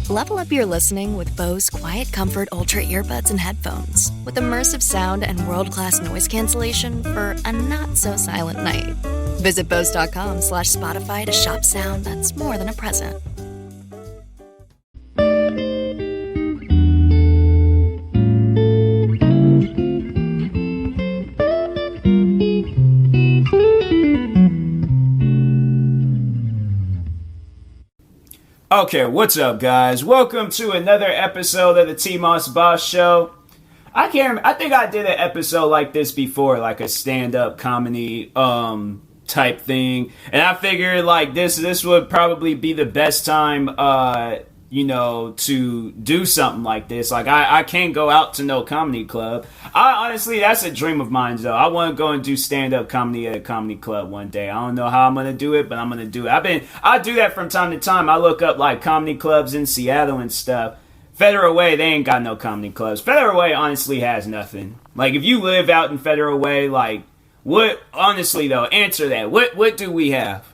Level up your listening with Bose Quiet Comfort Ultra earbuds and headphones with immersive sound and world-class noise cancellation for a not-so-silent night. Visit Bose.com/Spotify to shop sound that's more than a present. Okay, what's up, guys? Welcome to another episode of the TMossBoss show. I think I did an episode like this before, like a stand-up comedy type thing, and I figured like this would probably be the best time to do something like this. Like I can't go out to no comedy club. Honestly, that's a dream of mine though. I want to go and do stand-up comedy at a comedy club one day. I don't know how I'm gonna do it, but I'm gonna do it. I do that from time to time. I look up like comedy clubs in Seattle and stuff. Federal Way, they ain't got no comedy clubs. Federal Way honestly has nothing. Like if you live out in Federal Way, like what, honestly though, answer that. What do we have?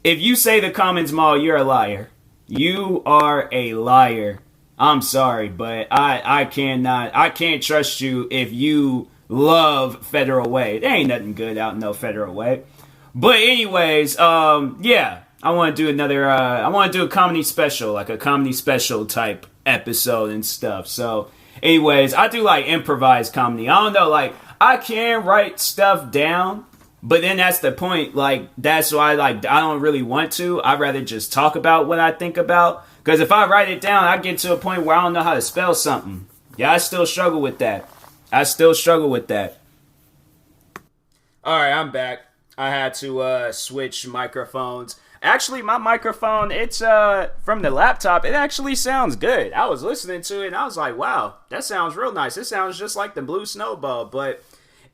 If you say the Commons Mall, you're a liar. You are a liar. I'm sorry, but I can't trust you if you love Federal Way. There ain't nothing good out in no Federal Way. But anyways, yeah, I want to do a comedy special, like a comedy special type episode and stuff. So anyways, I do like improvised comedy. I don't know, like I can write stuff down, but then that's the point, like, that's why, like, I don't really want to. I'd rather just talk about what I think about. Because if I write it down, I get to a point where I don't know how to spell something. Yeah, I still struggle with that. Alright, I'm back. I had to switch microphones. Actually, my microphone, it's from the laptop. It actually sounds good. I was listening to it, and I was like, wow, that sounds real nice. It sounds just like the Blue Snowball, but...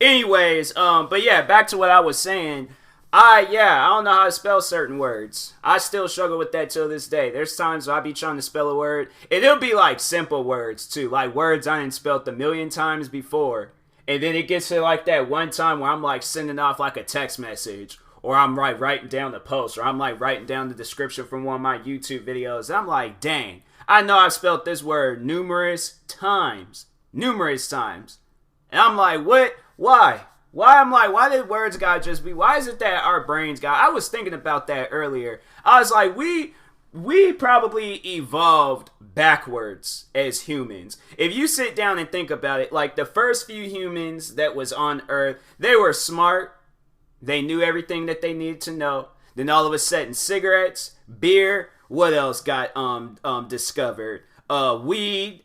anyways, but yeah, back to what I was saying. I don't know how to spell certain words. I still struggle with that till this day. There's times where I be trying to spell a word, and it'll be like simple words too, like words I didn't spelled a million times before. And then it gets to like that one time where I'm like sending off like a text message, or I'm like writing down the post, or I'm like writing down the description from one of my YouTube videos. And I'm like, dang, I know I've spelled this word numerous times. And I'm like, what? Why? I'm like, why did words gotta just be, why is it that our brains got, I was thinking about that earlier. I was like, we probably evolved backwards as humans. If you sit down and think about it, like the first few humans that was on Earth, they were smart. They knew everything that they needed to know. Then all of a sudden, cigarettes, beer, what else got discovered? Weed.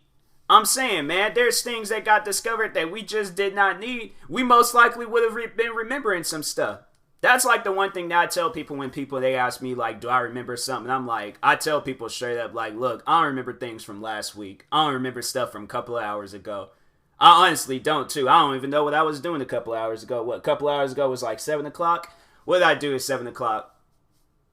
I'm saying, man, there's things that got discovered that we just did not need. We most likely would have been remembering some stuff. That's like the one thing that I tell people when they ask me, like, do I remember something? I'm like, I tell people straight up, like, look, I don't remember things from last week. I don't remember stuff from a couple of hours ago. I honestly don't, too. I don't even know what I was doing a couple of hours ago. What, a couple of hours ago was like 7 o'clock? What did I do at 7 o'clock?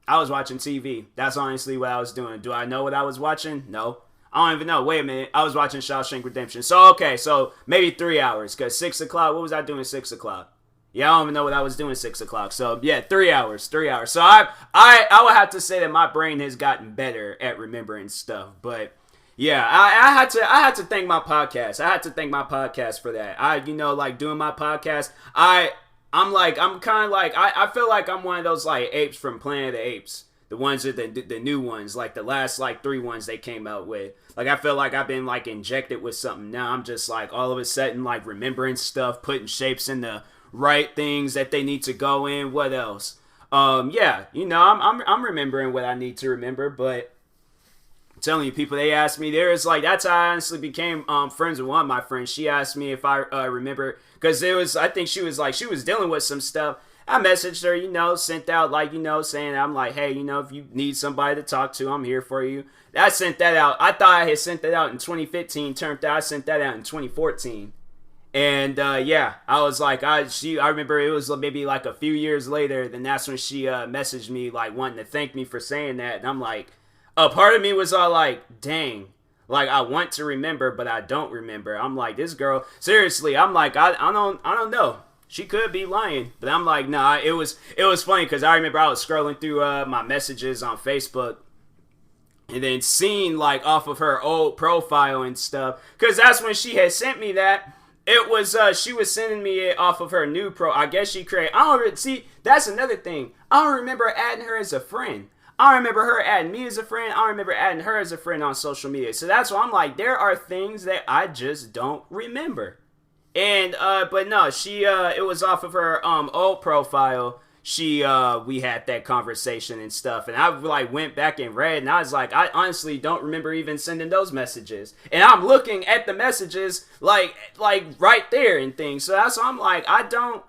I was watching TV. That's honestly what I was doing. Do I know what I was watching? No. I don't even know. Wait a minute. I was watching Shawshank Redemption. So, okay. So, maybe 3 hours. Because 6 o'clock, what was I doing at 6 o'clock? Yeah, I don't even know what I was doing at 6 o'clock. So, yeah, 3 hours. So, I would have to say that my brain has gotten better at remembering stuff. But, yeah, I had to thank my podcast. I had to thank my podcast for that. Like, doing my podcast, I feel like I'm one of those, like, apes from Planet of the Apes. The ones that the new ones, like the last like 3 ones they came out with. Like I feel like I've been like injected with something. Now I'm just like all of a sudden like remembering stuff, putting shapes in the right things that they need to go in. What else? I'm remembering what I need to remember. But I'm telling you, people, they asked me. There's like that's how I honestly became friends with one of my friends. She asked me if I remember because I think she was dealing with some stuff. I messaged her, sent out, saying, I'm like, hey, if you need somebody to talk to, I'm here for you. I sent that out. I thought I had sent that out in 2015. Turned out I sent that out in 2014. And, I was like, I remember it was maybe like a few years later, then that's when she messaged me, like, wanting to thank me for saying that. And I'm like, a part of me was all like, dang. Like, I want to remember, but I don't remember. I'm like, this girl, seriously, I'm like, I don't know. She could be lying, but I'm like, nah, it was funny because I remember I was scrolling through my messages on Facebook and then seen like off of her old profile and stuff, because that's when she had sent me that. It was she was sending me it off of her new I guess she created. I don't see. That's another thing. I don't remember adding her as a friend. I don't remember her adding me as a friend. I don't remember adding her as a friend on social media. So that's why I'm like, there are things that I just don't remember. And but no, she it was off of her old profile. We had that conversation and stuff, and I like went back and read, and I was like, I honestly don't remember even sending those messages, and I'm looking at the messages like right there and things. So that's why I'm like, I don't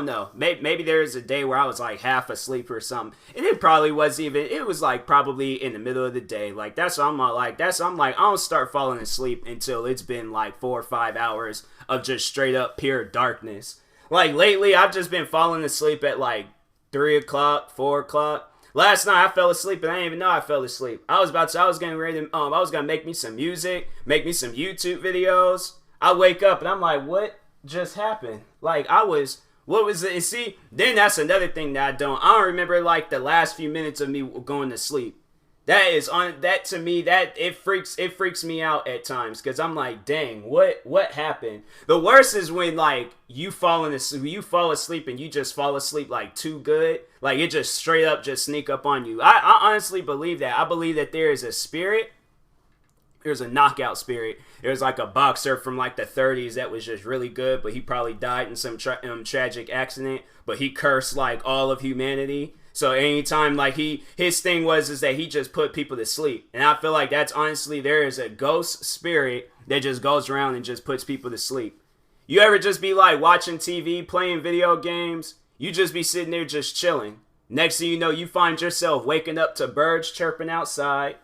know. Maybe there is a day where I was like half asleep or something, and it probably was even. It was like probably in the middle of the day. Like that's what I'm like. I'm like, I don't start falling asleep until it's been like 4 or 5 hours of just straight up pure darkness. Like, lately, I've just been falling asleep at, like, 3 o'clock, 4 o'clock. Last night, I fell asleep, and I didn't even know I fell asleep. I was getting ready to, I was gonna make me some music, make me some YouTube videos. I wake up, and I'm like, what just happened? Like, what was it? And see, then that's another thing that I don't remember, like, the last few minutes of me going to sleep. That to me, that it freaks me out at times, because I'm like, dang, what happened? The worst is when like you fall asleep and you just fall asleep like too good, like it just straight up just sneak up on you. I honestly believe that. I believe that there is a spirit. There's a knockout spirit. There's like a boxer from like the 30s that was just really good, but he probably died in some tragic accident, but he cursed like all of humanity. So anytime like his thing is that he just put people to sleep. And I feel like that's honestly, there is a ghost spirit that just goes around and just puts people to sleep. You ever just be like watching TV, playing video games? You just be sitting there just chilling. Next thing you know, you find yourself waking up to birds chirping outside.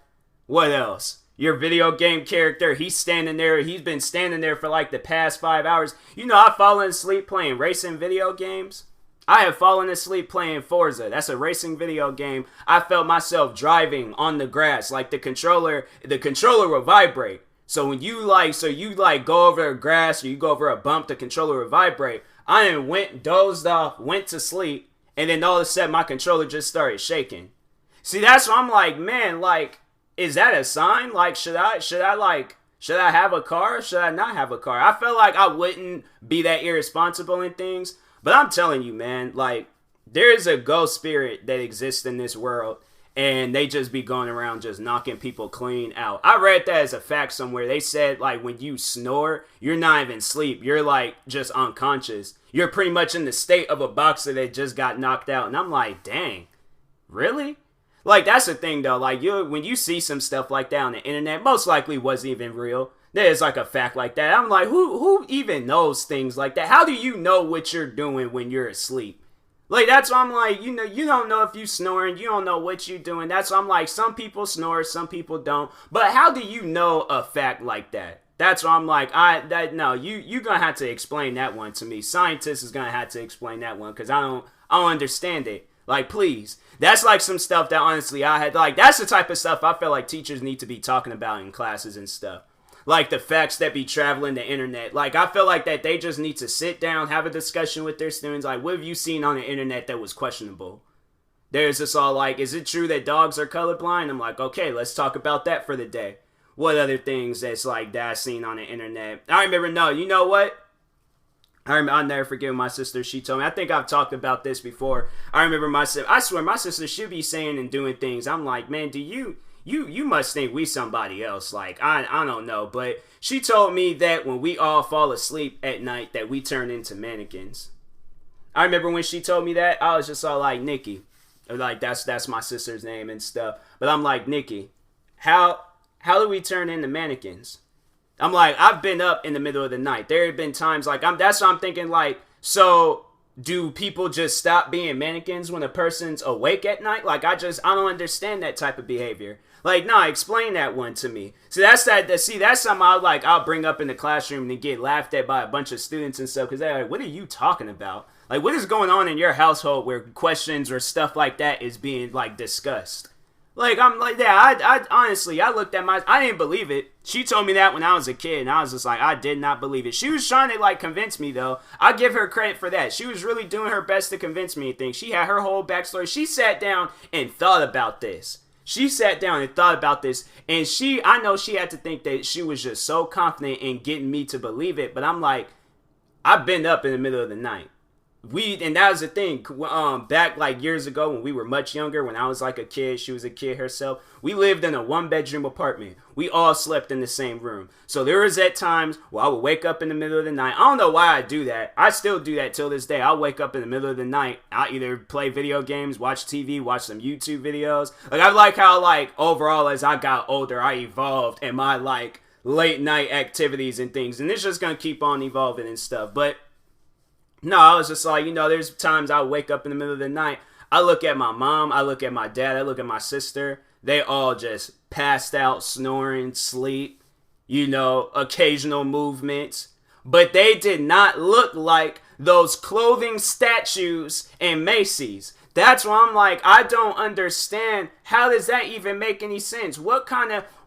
What else? Your video game character, he's been standing there for like the past 5 hours. You know, I've fallen asleep playing racing video games. I have fallen asleep playing Forza. That's a racing video game. I felt myself driving on the grass. Like the controller will vibrate. So when you go over the grass or you go over a bump, the controller will vibrate. I dozed off, went to sleep, and then all of a sudden my controller just started shaking. See, that's why I'm like, man, like, is that a sign? Like, should I have a car or should I not have a car? I feel like I wouldn't be that irresponsible in things. But I'm telling you, man, like, there is a ghost spirit that exists in this world, and they just be going around just knocking people clean out. I read that as a fact somewhere. They said, like, when you snore, you're not even asleep. You're, like, just unconscious. You're pretty much in the state of a boxer that just got knocked out. And I'm like, dang, really? Like, that's the thing, though. Like, when you see some stuff like that on the internet, most likely wasn't even real. There's like a fact like that. I'm like, who even knows things like that? How do you know what you're doing when you're asleep? Like, that's why I'm like, you know, you don't know if you snoring. You don't know what you're doing. That's why I'm like, some people snore, some people don't. But how do you know a fact like that? That's why I'm like, you're going to have to explain that one to me. Scientists is going to have to explain that one because I don't understand it. Like, please. That's like some stuff that honestly I had, like, that's the type of stuff I feel like teachers need to be talking about in classes and stuff. Like the facts that be traveling the internet. Like, I feel like that they just need to sit down, have a discussion with their students. Like, what have you seen on the internet that was questionable? There's this all like, is it true that dogs are colorblind? I'm like, okay, let's talk about that for the day. What other things that's like that I've seen on the internet? I remember, you know what? I'll never forget my sister, she told me, I think I've talked about this before. I remember I swear my sister should be saying and doing things. I'm like, man, you must think we somebody else. Like, I don't know. But she told me that when we all fall asleep at night that we turn into mannequins. I remember when she told me that, I was just all like, Nikki. Like, that's my sister's name and stuff. But I'm like, Nikki, how do we turn into mannequins? I'm like, I've been up in the middle of the night. There have been times like, that's what I'm thinking, like, so do people just stop being mannequins when a person's awake at night? Like, I don't understand that type of behavior. Like, nah, explain that one to me. So that's something I'll bring up in the classroom and get laughed at by a bunch of students and stuff, because they're like, what are you talking about? Like, what is going on in your household where questions or stuff like that is being, like, discussed? Like, I'm like, yeah, I honestly, I looked at I didn't believe it. She told me that when I was a kid, and I was just like, I did not believe it. She was trying to, like, convince me, though. I give her credit for that. She was really doing her best to convince me of things. She had her whole backstory. She sat down and thought about this. She sat down and thought about this, and I know she had to think that she was just so confident in getting me to believe it, but I'm like, I've been up in the middle of the night. And that was the thing, back like years ago when we were much younger, when I was like a kid, she was a kid herself, we lived in a 1-bedroom apartment. We all slept in the same room. So there was at times where I would wake up in the middle of the night. I don't know why I do that. I still do that till this day. I'll wake up in the middle of the night. I'll either play video games, watch TV, watch some YouTube videos. Like, I like how, like, overall, as I got older, I evolved in my, like, late night activities and things. And it's just gonna keep on evolving and stuff. But no, I was just like, there's times I wake up in the middle of the night. I look at my mom, I look at my dad, I look at my sister. They all just passed out, snoring, sleep, occasional movements. But they did not look like those clothing statues in Macy's. That's why I'm like, I don't understand. How does that even make any sense? Why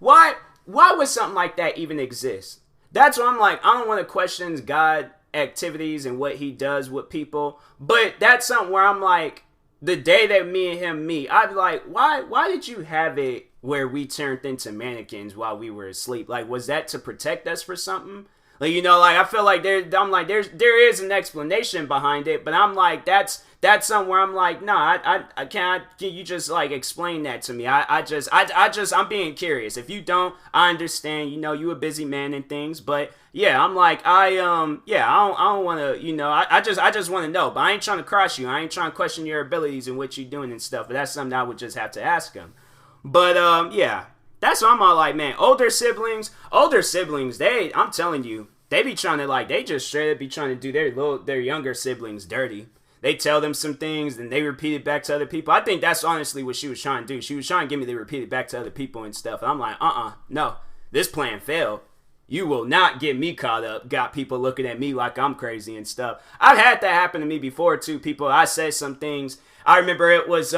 would something like that even exist? That's why I'm like, I don't want to question God activities and what he does with people, but that's something where I'm like, the day that me and him meet, I'd be like, why did you have it where we turned into mannequins while we were asleep? Like, was that to protect us for something? Like, I feel like there is an explanation behind it, but I'm like, that's somewhere I'm like, nah, I can't. Can you just like explain that to me? I'm being curious. If you don't, I understand. You a busy man and things, but yeah, I'm like, I don't want to, I just want to know, but I ain't trying to cross you. I ain't trying to question your abilities and what you're doing and stuff. But that's something I would just have to ask him. But yeah. That's what I'm all like, man. Older siblings, I'm telling you, they be trying to they just straight up be trying to do their younger siblings dirty. They tell them some things, and they repeat it back to other people. I think that's honestly what she was trying to do. She was trying to get me to repeat it back to other people and stuff. And I'm like, no, this plan failed. You will not get me caught up. Got people looking at me like I'm crazy and stuff. I've had that happen to me before too. I said some things. I remember it was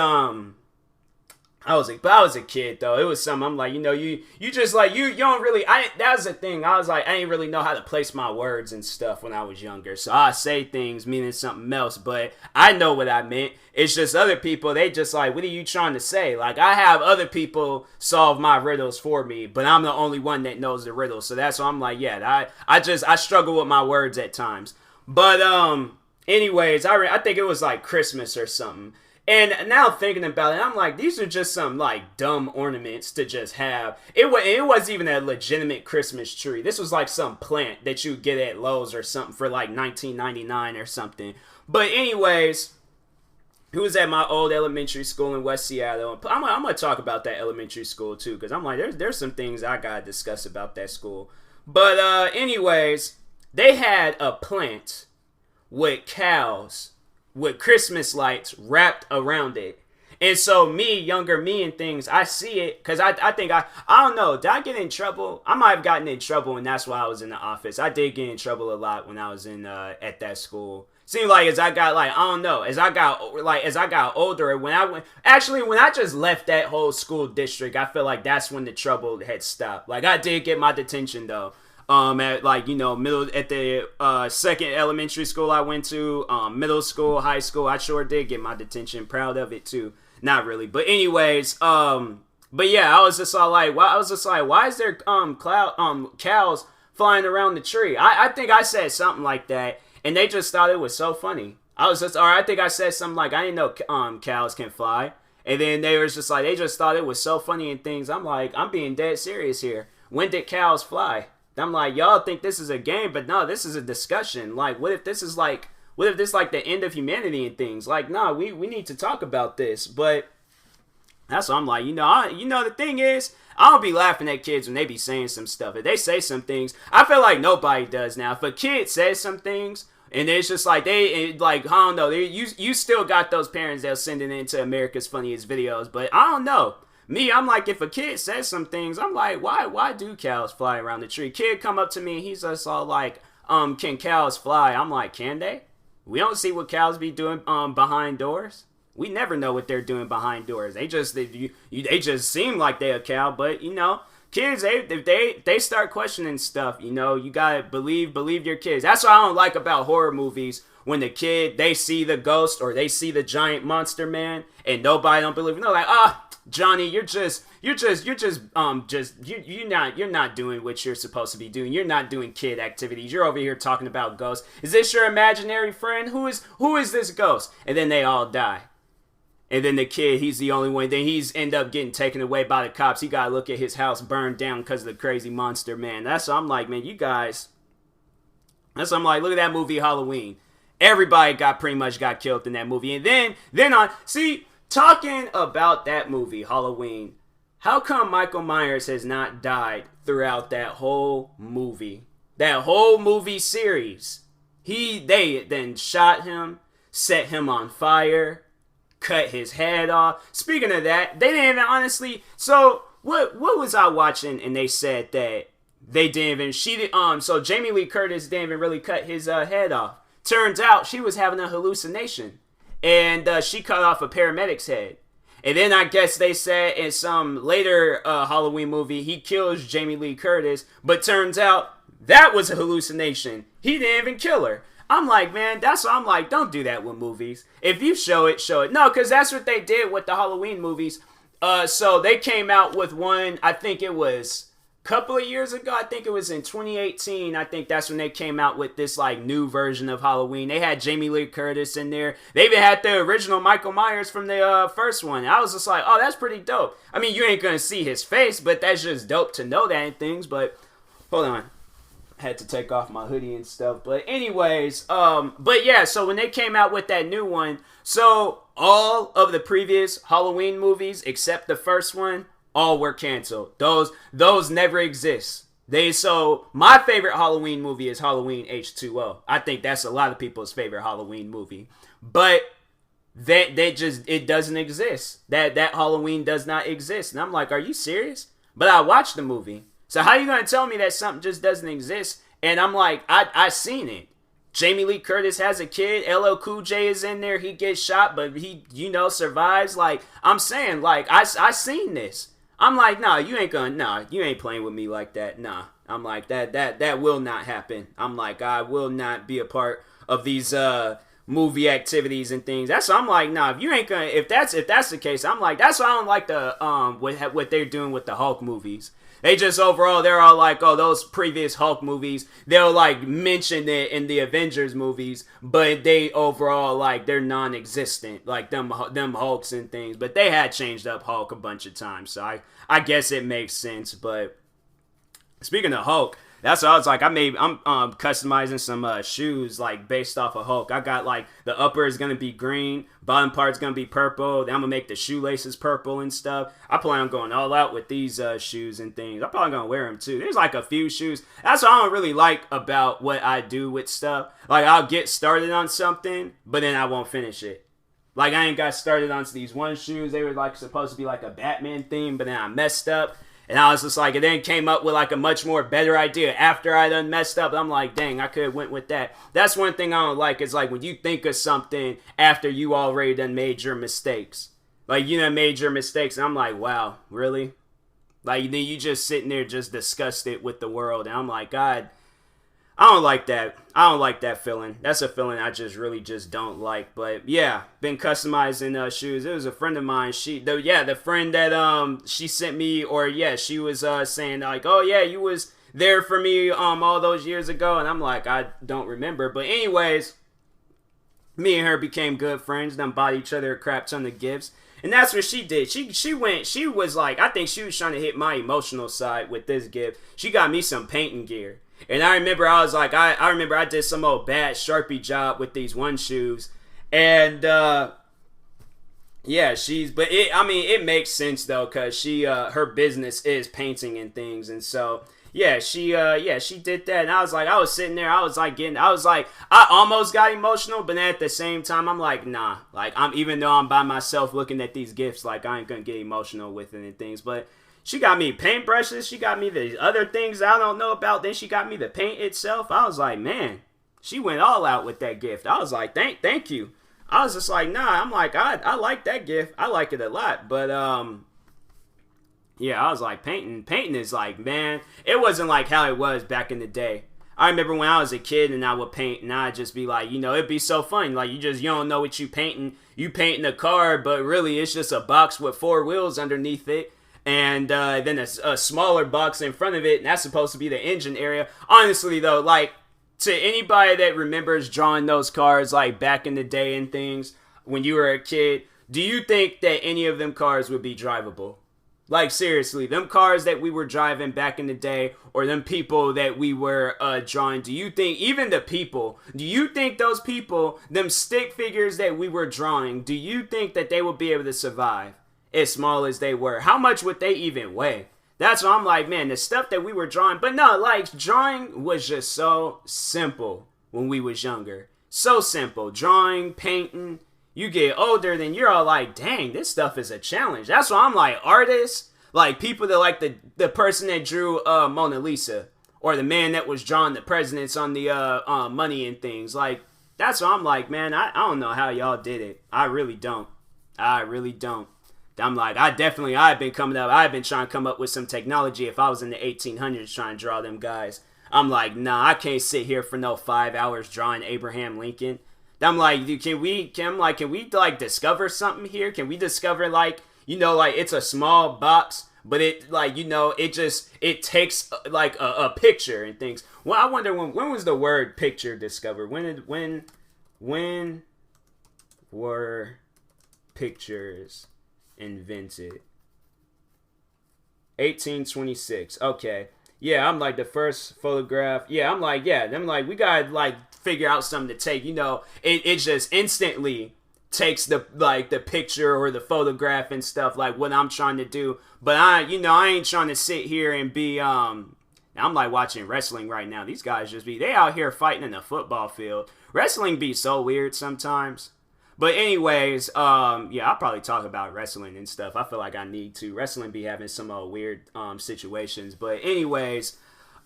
I was a kid though. It was something I'm like, you just like you don't really. That was the thing. I was like, I didn't really know how to place my words and stuff when I was younger. So I say things meaning something else, but I know what I meant. It's just other people. They just like, what are you trying to say? Like, I have other people solve my riddles for me, but I'm the only one that knows the riddles. So that's why I'm like, yeah, I struggle with my words at times. But anyways, I think it was like Christmas or something. And now thinking about it, I'm like, these are just some like dumb ornaments to just have. It wasn't even a legitimate Christmas tree. This was like some plant that you get at Lowe's or something for like $19.99 or something. But anyways, who was at my old elementary school in West Seattle. I'm going to talk about that elementary school too, because I'm like, there's some things I got to discuss about that school. But anyways, they had a plant with cows with Christmas lights wrapped around it. And so younger me and things, I see it because I think I don't know, did I get in trouble? I might have gotten in trouble, and that's why I was in the office. I did get in trouble a lot when I was at that school. Seemed like as I got as I got older, when I just left that whole school district, I feel like that's when the trouble had stopped. Like, I did get my detention though. At middle, at the second elementary school I went to, middle school, high school, I sure did get my detention. Proud of it too. Not really, but anyways, but yeah, I was just like, why is there cows flying around the tree? I think I said something like that, and they just thought it was so funny. I think I said something like, I didn't know cows can fly, and then they just thought it was so funny and things. I'm like, I'm being dead serious here. When did cows fly? I'm like, y'all think this is a game, but no, this is a discussion. Like, what if this is like the end of humanity and things? Like, no, we need to talk about this. But that's what I'm like, the thing is, I don't be laughing at kids when they be saying some stuff. If they say some things, I feel like nobody does now. If a kid says some things, and it's just like, I don't know, you still got those parents that'll send it into America's Funniest Videos, but I don't know. Me, I'm like, if a kid says some things, I'm like, why do cows fly around the tree? Kid come up to me and he's just all like, can cows fly? I'm like, can they? We don't see what cows be doing behind doors. We never know what they're doing behind doors. They just seem like they're a cow, but kids, if they start questioning stuff, you gotta believe your kids. That's what I don't like about horror movies. When the kid, they see the ghost or they see the giant monster man and nobody don't believe it. They're like, Johnny, you're not doing what you're supposed to be doing. You're not doing kid activities. You're over here talking about ghosts. Is this your imaginary friend? Who is this ghost? And then they all die. And then the kid, he's the only one. Then he's end up getting taken away by the cops. He got to look at his house burned down because of the crazy monster, man. That's what I'm like, man, you guys. That's what I'm like, look at that movie Halloween. Everybody pretty much got killed in that movie. And then talking about that movie, Halloween, how come Michael Myers has not died throughout that whole movie? That whole movie series. They then shot him, set him on fire, cut his head off. Speaking of that, they didn't even honestly. So what was I watching? And they said that they didn't even. So Jamie Lee Curtis didn't even really cut his head off. Turns out she was having a hallucination, and she cut off a paramedic's head. And then I guess they said in some later Halloween movie he kills Jamie Lee Curtis, but turns out that was a hallucination. He didn't even kill her. I'm like, man, that's what I'm like, don't do that with movies. If you show it, show it. No, because that's what they did with the Halloween movies. So they came out with one, I think it was a couple of years ago. I think it was in 2018. I think that's when they came out with this like new version of Halloween. They had Jamie Lee Curtis in there. They even had the original Michael Myers from the first one. I was just like, oh, that's pretty dope. I mean, you ain't going to see his face, but that's just dope to know that and things. But hold on. Had to take off my hoodie and stuff. But anyways, but yeah, so when they came out with that new one, so all of the previous Halloween movies, except the first one, all were canceled. Those never exist. So my favorite Halloween movie is Halloween H2O. I think that's a lot of people's favorite Halloween movie. But it doesn't exist. That Halloween does not exist. And I'm like, are you serious? But I watched the movie. So how you going to tell me that something just doesn't exist? And I'm like, I seen it. Jamie Lee Curtis has a kid. LL Cool J is in there. He gets shot, but he, survives. Like, I'm saying, like, I seen this. I'm like, you ain't playing with me like that. Nah. I'm like, that will not happen. I'm like, I will not be a part of these movie activities and things. That's what I'm like, if that's the case, I'm like, that's why I don't like the what they're doing with the Hulk movies. They just overall, they're all like, oh, those previous Hulk movies, they'll like mention it in the Avengers movies, but they overall, like, they're non-existent, like them Hulks and things. But they had changed up Hulk a bunch of times, so I guess it makes sense. But speaking of Hulk, that's what I was like. I'm customizing some shoes like based off of Hulk. I got like the upper is gonna be green, bottom part's gonna be purple. Then I'm gonna make the shoelaces purple and stuff. I plan on going all out with these shoes and things. I'm probably gonna wear them too. There's like a few shoes. That's what I don't really like about what I do with stuff. Like I'll get started on something, but then I won't finish it. Like I ain't got started on these one shoes. They were like supposed to be like a Batman theme, but then I messed up. And I was just like, it then came up with like a much more better idea after I done messed up. I'm like, dang, I could have went with that. That's one thing I don't like. Is like when you think of something after you already done made your mistakes. Like you done made your mistakes. And I'm like, wow, really? Like then you just sitting there just disgusted with the world. And I'm like, God, I don't like that. I don't like that feeling. That's a feeling I just really just don't like. But yeah, been customizing shoes. It was a friend of mine. The friend that she sent me, or yeah, she was saying like, oh yeah, you was there for me all those years ago, and I'm like, I don't remember. But anyways, me and her became good friends. Then bought each other a crap ton of gifts. And that's what she did. She was like, I think she was trying to hit my emotional side with this gift. She got me some painting gear. And I remember I was like, I remember I did some old bad Sharpie job with these one shoes. And, yeah, it makes sense though, cause her business is painting and things. And so, yeah, she did that. And I was sitting there, I almost got emotional, but then at the same time, I'm like, nah, like even though I'm by myself looking at these gifts, like I ain't gonna get emotional with it and things, but she got me paintbrushes. She got me the other things I don't know about. Then she got me the paint itself. I was like, man, she went all out with that gift. I was like, thank you. I was just like, nah. I'm like, I like that gift. I like it a lot. But yeah, I was like, painting is like, man, it wasn't like how it was back in the day. I remember when I was a kid and I would paint and I'd just be like, it'd be so fun. Like, you don't know what you painting. You painting a car, but really it's just a box with 4 wheels underneath it. And then a smaller box in front of it, and that's supposed to be the engine area. Honestly, though, like, to anybody that remembers drawing those cars, like, back in the day and things, when you were a kid, do you think that any of them cars would be drivable? Like, seriously, them cars that we were driving back in the day, or them people that we were drawing, do you think, even the people, do you think those people, them stick figures that we were drawing, do you think that they would be able to survive? As small as they were, how much would they even weigh? That's what I'm like, man, the stuff that we were drawing. But no, like, drawing was just so simple when we was younger. So simple. Drawing, painting. You get older, then you're all like, dang, this stuff is a challenge. That's why I'm like, artists, like people that like the person that drew Mona Lisa, or the man that was drawing the presidents on the money and things. Like, that's why I'm like, man, I don't know how y'all did it. I really don't. I'm like, I've been trying to come up with some technology if I was in the 1800s trying to draw them guys. I'm like, nah, I can't sit here for no 5 hours drawing Abraham Lincoln. I'm like, dude, can we like discover something here? Can we discover like it's a small box, but it like, it takes like a picture and things. Well, I wonder when was the word picture discovered? When were pictures invented? 1826. Okay. Yeah, I'm like the first photograph. Yeah, I'm like, we gotta like figure out something to take. It just instantly takes the picture or the photograph and stuff like what I'm trying to do. But I ain't trying to sit here and be I'm like watching wrestling right now. These guys they out here fighting in a football field. Wrestling be so weird sometimes. But anyways, I'll probably talk about wrestling and stuff. I feel like I need to. Wrestling be having some weird situations. But anyways,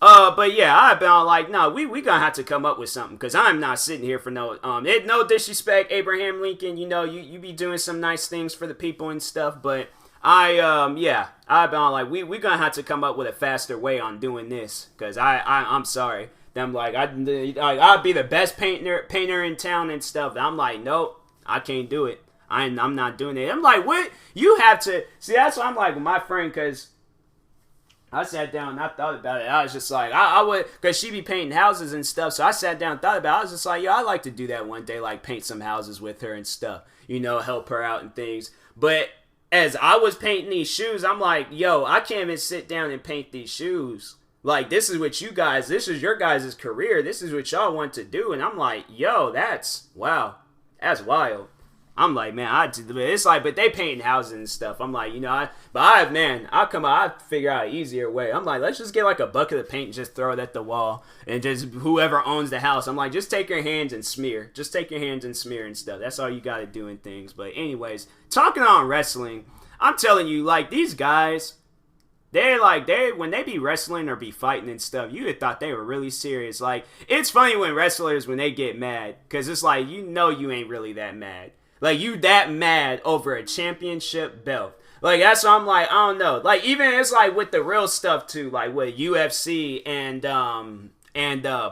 I've been like, no, we gonna have to come up with something, because I'm not sitting here for no disrespect, Abraham Lincoln. You be doing some nice things for the people and stuff. But I've been like, we gonna have to come up with a faster way on doing this, because I'm sorry. I'm like, I'd be the best painter in town and stuff. I'm like, nope. I can't do it. I'm not doing it. I'm like, what? You have to... See, that's what I'm like with my friend, because I sat down and I thought about it. I was just like, I would... Because she be painting houses and stuff, so I sat down and thought about it. I was just like, I'd like to do that one day, like paint some houses with her and stuff. Help her out and things. But as I was painting these shoes, I'm like, I can't even sit down and paint these shoes. Like, this is your guys' career. This is what y'all want to do. And I'm like, that's... Wow. That's wild. I'm like, man, it's like, but they painting houses and stuff. I'm like, I figure out an easier way. I'm like, let's just get like a bucket of paint and just throw it at the wall, and just whoever owns the house, I'm like, just take your hands and smear. Just take your hands and smear and stuff. That's all you got to do in things. But anyways, talking on wrestling, I'm telling you, like, these guys, when they be wrestling or be fighting and stuff, you would thought they were really serious. Like, it's funny when wrestlers, when they get mad, because it's like, you ain't really that mad. Like, you that mad over a championship belt. Like, that's what I'm like, I don't know. Like, even it's like with the real stuff too, like with UFC and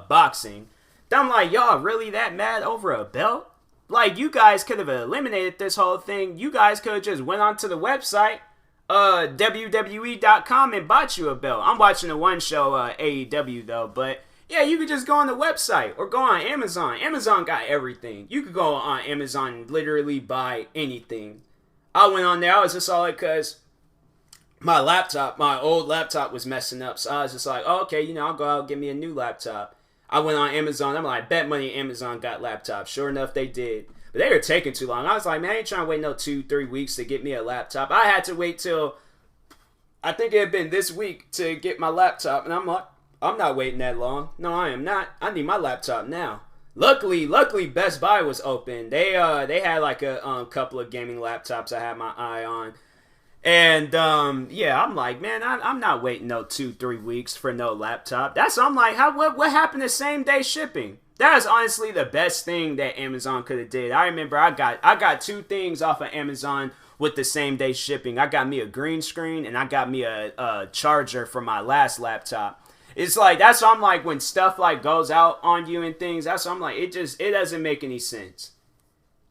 boxing. I'm like, y'all really that mad over a belt? Like, you guys could have eliminated this whole thing. You guys could have just went onto the website, WWE.com, and bought you a belt. I'm watching the one show, AEW, though, but yeah, you could just go on the website or go on Amazon. Amazon got everything. You could go on Amazon and literally buy anything. I went on there, I was just all like, because my old laptop was messing up, so I was just like, oh, okay, I'll go out and get me a new laptop. I went on Amazon, I'm like, bet money Amazon got laptops. Sure enough, they did. But they were taking too long. I was like, man, I ain't trying to wait no 2-3 weeks to get me a laptop. I had to wait till, I think it had been this week to get my laptop. And I'm like, I'm not waiting that long. No, I am not. I need my laptop now. Luckily, Best Buy was open. They had like a couple of gaming laptops I had my eye on. And, I'm like, man, I'm not waiting no 2-3 weeks for no laptop. I'm like, what happened to same day shipping? That is honestly the best thing that Amazon could have did. I remember I got 2 things off of Amazon with the same day shipping. I got me a green screen and I got me a charger for my last laptop. It's like, that's what I'm like, when stuff like goes out on you and things, that's what I'm like, it doesn't make any sense.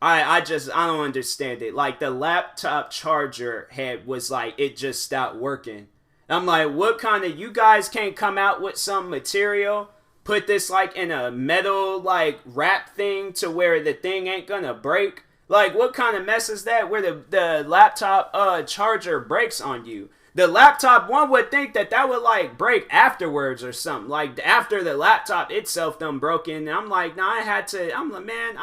I don't understand it. Like, the laptop charger head was like, it just stopped working. I'm like, what kind of, you guys can't come out with some material, put this like in a metal like wrap thing to where the thing ain't gonna break? Like, what kind of mess is that where the laptop charger breaks on you? The laptop, one would think that would like break afterwards or something, like after the laptop itself done broken. And I'm like, nah, I'm like, man,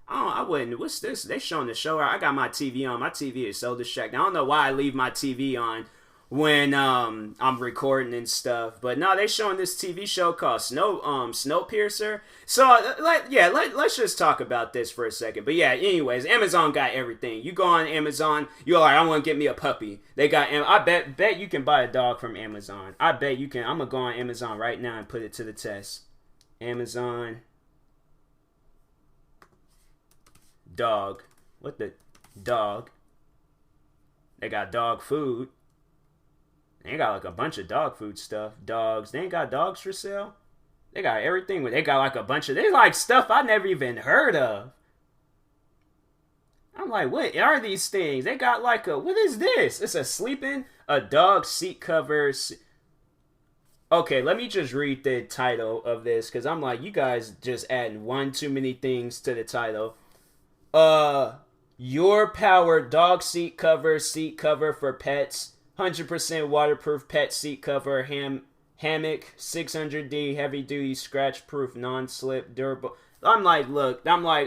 I wouldn't. What's this? They showing the show. I got my TV on. My TV is so distracting. I don't know why I leave my TV on when I'm recording and stuff. But no, they showing this TV show called Snowpiercer. So let's just talk about this for a second. But yeah, anyways, Amazon got everything. You go on Amazon, you're like, I want to get me a puppy. They got. I bet you can buy a dog from Amazon. I bet you can. I'm gonna go on Amazon right now and put it to the test. Amazon. Dog. What the dog? They got dog food. They got like a bunch of dog food stuff. Dogs. They ain't got dogs for sale. They got everything. They got like a bunch of. They like stuff I never even heard of. I'm like, what are these things? They got like a. What is this? It's a dog seat cover. Okay, let me just read the title of this because I'm like, you guys just adding one too many things to the title. Your power dog seat cover for pets, 100% waterproof pet seat cover, hammock, 600D, heavy duty, scratch proof, non-slip, durable. I'm like,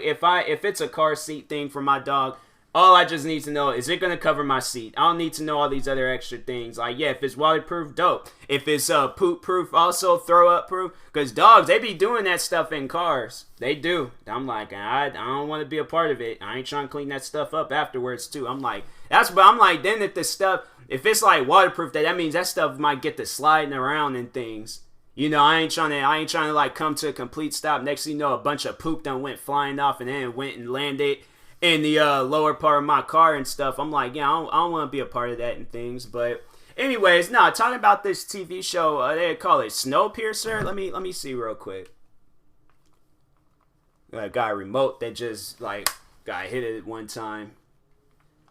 if it's a car seat thing for my dog, all I just need to know, is it going to cover my seat? I don't need to know all these other extra things. Like, yeah, if it's waterproof, dope. If it's poop proof, also throw up proof. Because dogs, they be doing that stuff in cars. They do. I'm like, I don't want to be a part of it. I ain't trying to clean that stuff up afterwards, too. I'm like, then if the stuff, if it's like waterproof, that means that stuff might get to sliding around and things. You know, I ain't trying to like come to a complete stop. Next thing you know, a bunch of poop done went flying off and then went and landed in the lower part of my car and stuff. I'm like, yeah, I don't want to be a part of that and things. But anyways, talking about this TV show, they call it Snowpiercer. Let me see real quick. I got a remote that just like got hit it one time,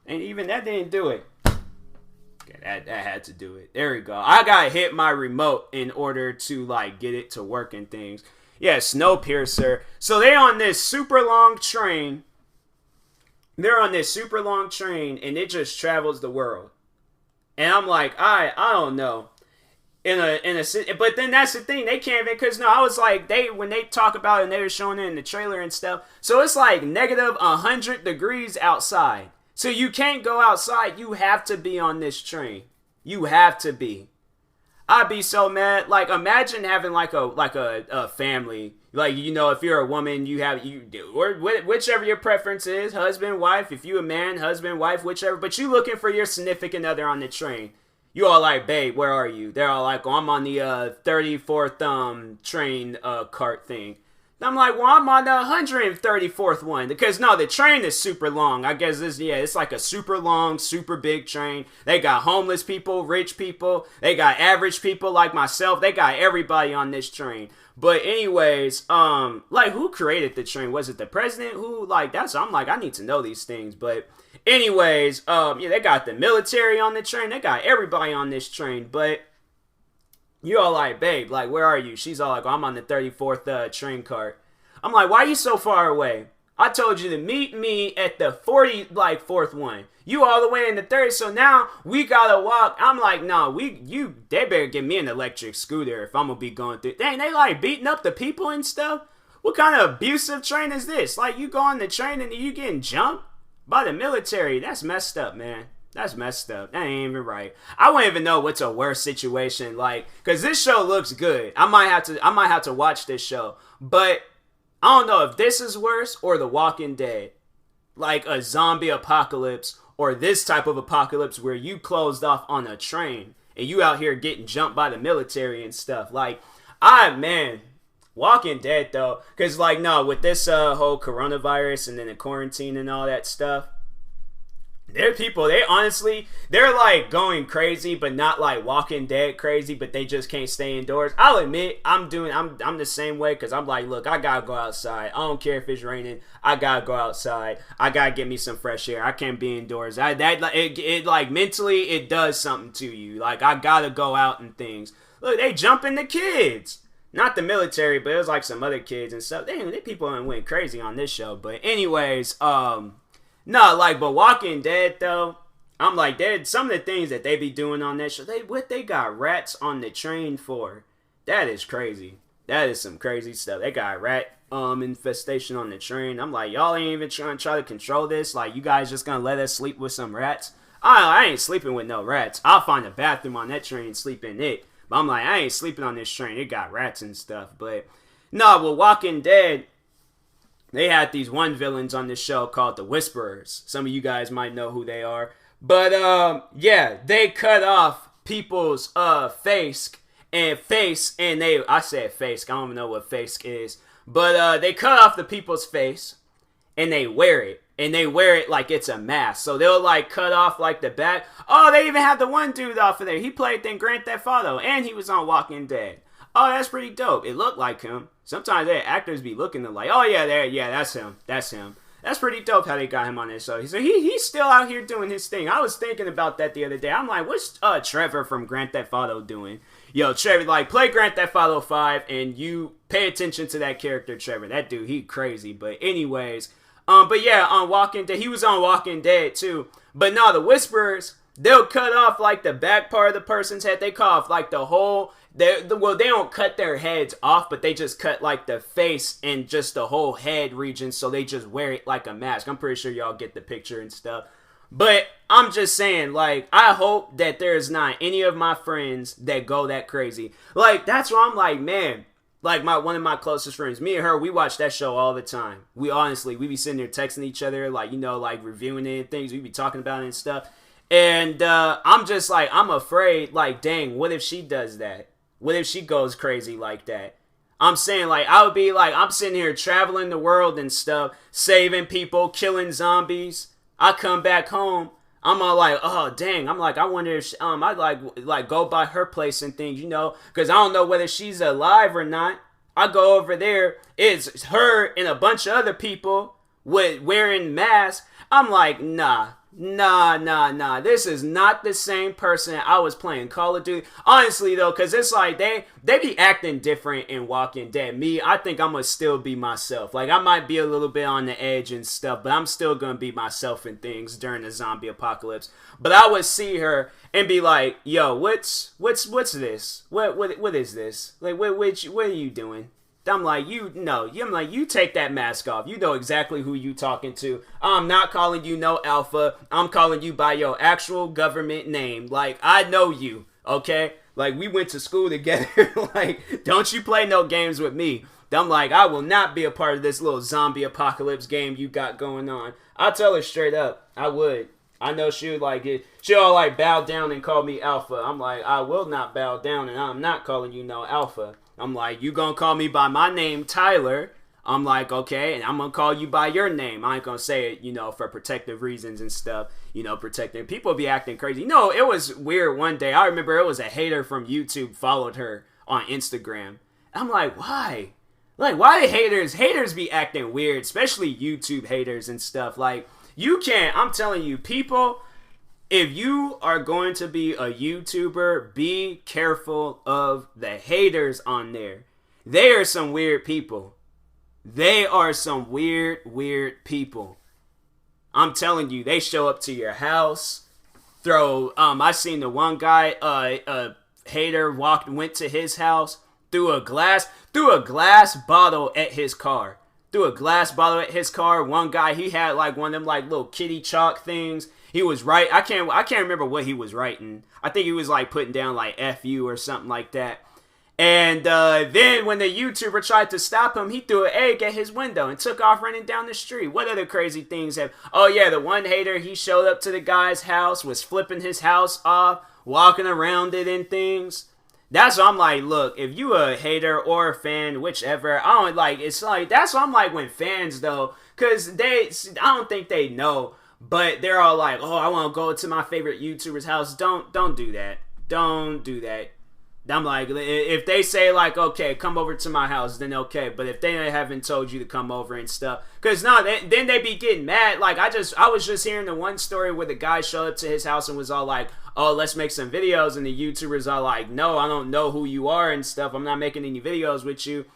and even that didn't do it. Okay, that had to do it. There we go. I gotta hit my remote in order to like get it to work and things. Yeah, Snowpiercer. So they on this super long train. They're on this super long train, and it just travels the world. And I'm like, I don't know. But then that's the thing, they can't even, because I was like, when they talk about it, and they were showing it in the trailer and stuff, so it's like negative 100 degrees outside. So you can't go outside, you have to be on this train. You have to be. I'd be so mad. Like, imagine having like a family. Like, you know, if you're a woman, or whichever your preference is, husband, wife. If you a man, husband, wife, whichever. But you looking for your significant other on the train. You all like, babe, where are you? They're all like, oh, I'm on the 34th train cart thing. I'm like, well, I'm on the 134th one. Because, no, the train is super long. I guess it's like a super long, super big train. They got homeless people, rich people. They got average people like myself. They got everybody on this train. But anyways, like, who created the train? Was it the president? Who, like, I'm like, I need to know these things. But anyways, yeah, they got the military on the train. They got everybody on this train. But you all like, babe, like, where are you? She's all like, oh, I'm on the 34th train cart. I'm like, why are you so far away? I told you to meet me at the 4th one. You all the way in the 30th, so now we gotta walk. I'm like, nah, they better give me an electric scooter if I'm gonna be going through. Dang, they like beating up the people and stuff? What kind of abusive train is this? Like, you go on the train and you getting jumped by the military? That's messed up, man. That's messed up. That ain't even right. I wouldn't even know what's a worse situation. Like, cause this show looks good. I might have to watch this show. But I don't know if this is worse or The Walking Dead. Like a zombie apocalypse or this type of apocalypse where you closed off on a train and you out here getting jumped by the military and stuff. Like, Walking Dead though. Cause like, no, with this whole coronavirus and then the quarantine and all that stuff, There are people, they're like going crazy, but not like Walking Dead crazy, but they just can't stay indoors. I'll admit, I'm the same way, because I'm like, look, I gotta go outside. I don't care if it's raining. I gotta go outside. I gotta get me some fresh air. I can't be indoors. It like mentally, it does something to you. Like, I gotta go out and things. Look, they jumping the kids. Not the military, but it was like some other kids and stuff. They people went crazy on this show. But anyways, but Walking Dead though, I'm like, some of the things that they be doing on that show, they got rats on the train for? That is crazy. That is some crazy stuff. They got rat infestation on the train. I'm like, y'all ain't even trying to control this. Like, you guys just gonna let us sleep with some rats? I ain't sleeping with no rats. I'll find a bathroom on that train and sleep in it. But I'm like, I ain't sleeping on this train. It got rats and stuff. But no, well, Walking Dead, they had these one villains on this show called the Whisperers. Some of you guys might know who they are. But yeah, they cut off people's face, and I said face. I don't even know what face is. But they cut off the people's face, and they wear it. And they wear it like it's a mask. So they'll like cut off like the back. Oh, they even have the one dude off of there. He played in Grand Theft Auto, and he was on Walking Dead. Oh, that's pretty dope. It looked like him. Sometimes their actors be looking like, oh yeah, that's him. That's pretty dope how they got him on this show. So he's still out here doing his thing. I was thinking about that the other day. I'm like, what's Trevor from Grand Theft Auto doing? Yo, Trevor, like, play Grand Theft Auto 5, and you pay attention to that character, Trevor. That dude, he crazy. But anyways, but yeah, on Walking Dead, he was on Walking Dead too. But no, the Whisperers, they'll cut off like the back part of the person's head. They cut off like the whole. They don't cut their heads off, but they just cut like the face and just the whole head region. So they just wear it like a mask. I'm pretty sure y'all get the picture and stuff. But I'm just saying, like, I hope that there's not any of my friends that go that crazy. Like, that's why I'm like, man. Like, one of my closest friends, me and her, we watch that show all the time. We be sitting there texting each other, like, you know, like, reviewing it and things. We be talking about it and stuff. And I'm just like, I'm afraid, like, dang, what if she does that? What if she goes crazy like that? I'm saying, like, I would be like, I'm sitting here traveling the world and stuff, saving people, killing zombies. I come back home. I'm all like, oh, dang. I'm like, I wonder if I'd like go by her place and things, you know, because I don't know whether she's alive or not. I go over there. It's her and a bunch of other people wearing masks. I'm like, nah. This is not the same person I was playing Call of Duty. Honestly, though, because it's like they be acting different in Walking Dead. Me, I think I'm going to still be myself. Like, I might be a little bit on the edge and stuff, but I'm still going to be myself and things during the zombie apocalypse. But I would see her and be like, yo, what's this? What is this? Like, what are you doing? I'm like, you take that mask off. You know exactly who you talking to. I'm not calling you no alpha. I'm calling you by your actual government name. Like, I know you, okay? Like, we went to school together. Like, don't you play no games with me. I'm like, I will not be a part of this little zombie apocalypse game you got going on. I'll tell her straight up. I would. I know she would like it. She'll like bow down and call me alpha. I'm like, I will not bow down, and I'm not calling you no alpha. I'm like, you gonna call me by my name, Tyler. I'm like, okay, and I'm gonna call you by your name. I ain't gonna say it, you know, for protective reasons and stuff, you know, protecting. People be acting crazy. No, it was weird one day. I remember it was a hater from YouTube followed her on Instagram. I'm like, why? Like, why do haters be acting weird, especially YouTube haters and stuff. Like, you can't, I'm telling you, people, if you are going to be a YouTuber, be careful of the haters on there. They are some weird people. They are some weird people. I'm telling you, they show up to your house, I seen the one guy, a hater went to his house, threw a glass bottle at his car. One guy, he had like one of them like little kitty chalk things. He was right. I can't remember what he was writing. I think he was like putting down like F-U or something like that. And then when the YouTuber tried to stop him, he threw an egg at his window and took off running down the street. What other crazy things have... Oh yeah, the one hater, he showed up to the guy's house, was flipping his house off, walking around it and things. That's what I'm like, look, if you a hater or a fan, whichever, I don't like, it's like, that's what I'm like when fans though, because I don't think they know. But they're all like, oh, I want to go to my favorite YouTuber's house. Don't do that. Don't do that. I'm like, if they say like, okay, come over to my house, then okay. But if they haven't told you to come over and stuff, because no, then they be getting mad. Like I was just hearing the one story where the guy showed up to his house and was all like, oh, let's make some videos, and the YouTubers are like, no, I don't know who you are and stuff. I'm not making any videos with you.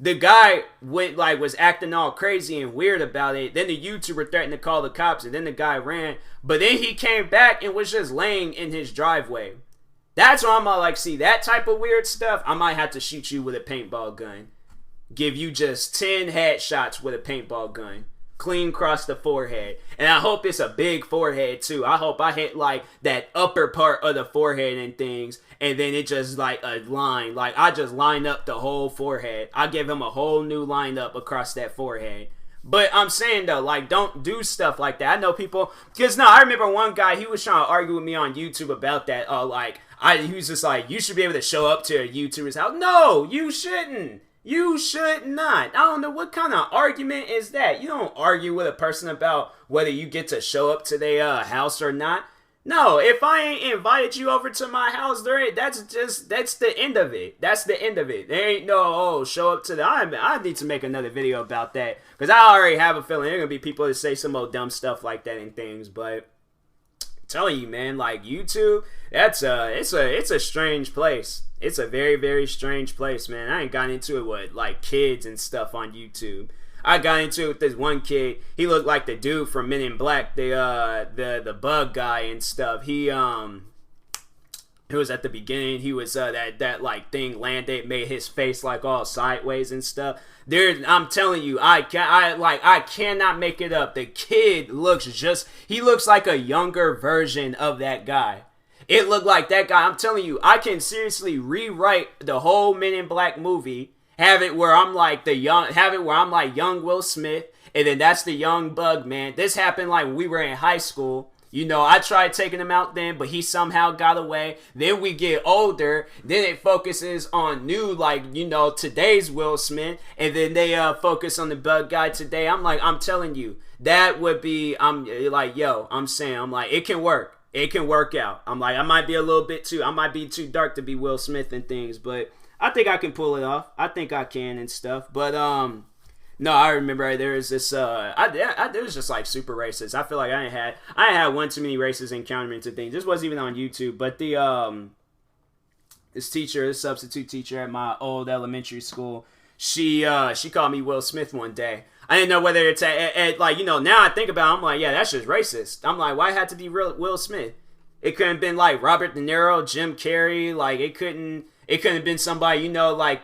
The guy was acting all crazy and weird about it. Then the YouTuber threatened to call the cops, and then the guy ran. But then he came back and was just laying in his driveway. That's why I'm all like, see, that type of weird stuff, I might have to shoot you with a paintball gun. Give you just 10 headshots with a paintball gun. Clean across the forehead. And I hope it's a big forehead, too. I hope I hit, like, that upper part of the forehead and things, and then it just, like, a line. Like, I just line up the whole forehead. I give him a whole new lineup across that forehead. But I'm saying, though, like, don't do stuff like that. I know people, because, no, I remember one guy, he was trying to argue with me on YouTube about that, he was just like, you should be able to show up to a YouTuber's house. No, you shouldn't. You should not. I don't know what kind of argument is that. You don't argue with a person about whether you get to show up to their house or not. No, if I ain't invited you over to my house, that's the end of it. That's the end of it. There ain't no, show up to the... I need to make another video about that, because I already have a feeling there are going to be people that say some old dumb stuff like that and things, but... telling you, man, like YouTube, it's a strange place. It's a very, very strange place, man. I ain't gotten into it with like kids and stuff on YouTube. I got into it with this one kid. He looked like the dude from Men in Black, the bug guy and stuff. He was at the beginning. He was that like thing landed, made his face like all sideways and stuff. I'm telling you, I cannot make it up. The kid he looks like a younger version of that guy. It looked like that guy. I'm telling you, I can seriously rewrite the whole Men in Black movie, have it where I'm like young Will Smith, and then that's the young bug man. This happened like when we were in high school. You know, I tried taking him out then, but he somehow got away. Then we get older. Then it focuses on new, today's Will Smith. And then they focus on the bug guy today. I'm telling you, that would be, it can work. It can work out. I might be too dark to be Will Smith and things, but I think I can pull it off. I think I can and stuff. But, no, I remember there was this, it was just like super racist. I feel like I ain't had one too many racist encounterments and things. This wasn't even on YouTube, but this substitute teacher at my old elementary school, she called me Will Smith one day. I didn't know whether it's now I think about it, I'm like, yeah, that's just racist. I'm like, why it had to be Will Smith? It couldn't have been like Robert De Niro, Jim Carrey, like it couldn't have been somebody,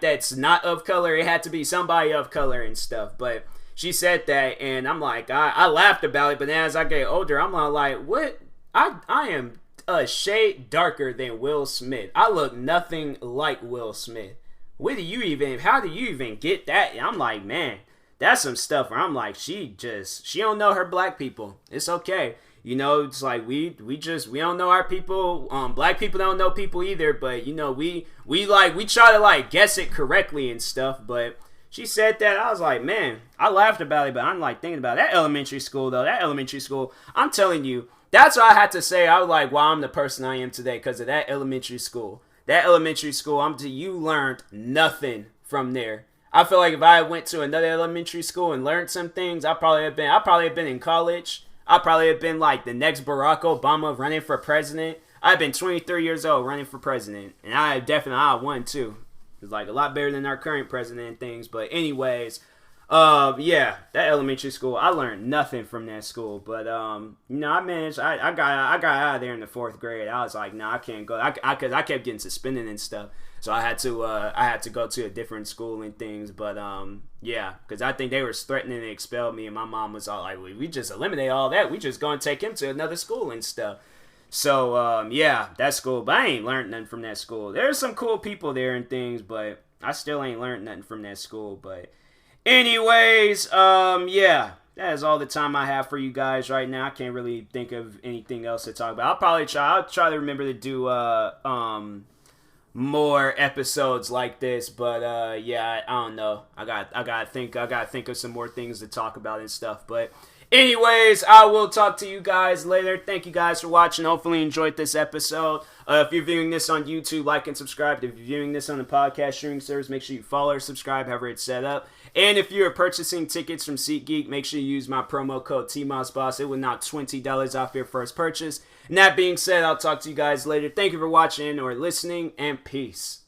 that's not of color. It had to be somebody of color and stuff. But she said that, and I'm like, I laughed about it. But then as I get older, I'm like, what? I am a shade darker than Will Smith. I look nothing like Will Smith. How do you even get that? And I'm like, man, that's some stuff where I'm like, she don't know her black people. It's okay. It's like we don't know our people. Black people don't know people either, but we try to like guess it correctly and stuff. But she said that, I was like, man, I laughed about it, but I'm like thinking about that elementary school though. That elementary school, I'm telling you, that's what I had to say. I was like, why I'm the person I am today because of that elementary school. That elementary school, you learned nothing from there. I feel like if I went to another elementary school and learned some things, I'd probably have been in college. I probably have been like the next Barack Obama running for president. I've been 23 years old running for president. And I won too. It's like a lot better than our current president and things. But anyways, that elementary school, I learned nothing from that school. But, I managed, I got out of there in the 4th grade. I was like, no, I can't go. Cause I kept getting suspended and stuff. So I had to go to a different school and things, but because I think they were threatening to expel me, and my mom was all like, "We just eliminate all that. We just gonna take him to another school and stuff." So that school, but I ain't learned nothing from that school. There's some cool people there and things, but I still ain't learned nothing from that school. But anyways, that is all the time I have for you guys right now. I can't really think of anything else to talk about. I'll try to remember to do more episodes like this, but I don't know. I gotta think of some more things to talk about and stuff. But Anyways, I will talk to you guys later. Thank you guys for watching. Hopefully you enjoyed this episode. If you're viewing this on YouTube, like and subscribe. If you're viewing this on the podcast streaming service, make sure you follow or subscribe, however it's set up. And if you're purchasing tickets from SeatGeek, make sure you use my promo code TMossBoss. It will knock $20 off your first purchase. And that being said, I'll talk to you guys later. Thank you for watching or listening, and peace.